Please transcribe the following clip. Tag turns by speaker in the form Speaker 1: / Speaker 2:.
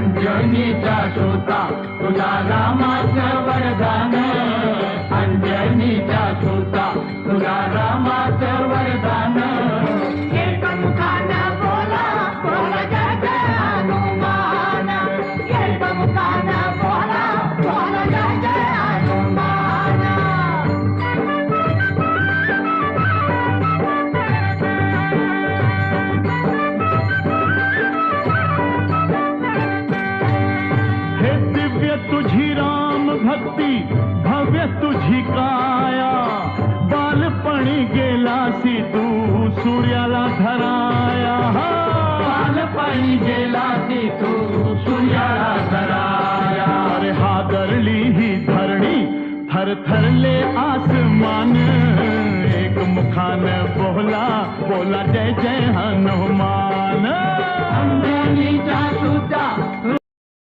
Speaker 1: अंजनीचा सुता तुला रामाचं वरदान, अंजनीचा सुता तुला रामाचं वरदान. एक मुखानं बोला बोला जय जय हनुमान, एक मुखानं बोला बोला जय जय हनुमान.
Speaker 2: हे दिव्य तुझी राम भक्ती, भव्य तुझी काया, बालपणी गेलासी तू सूर्याला धराया.
Speaker 1: बालपणी गेलासी तू सूर्याला धराया.
Speaker 2: अरे हादरली ही धरणी, थरथरले आसमान, एक मुखानं बोला बोला जय जय हनुमान.
Speaker 1: अंजनीचा सुता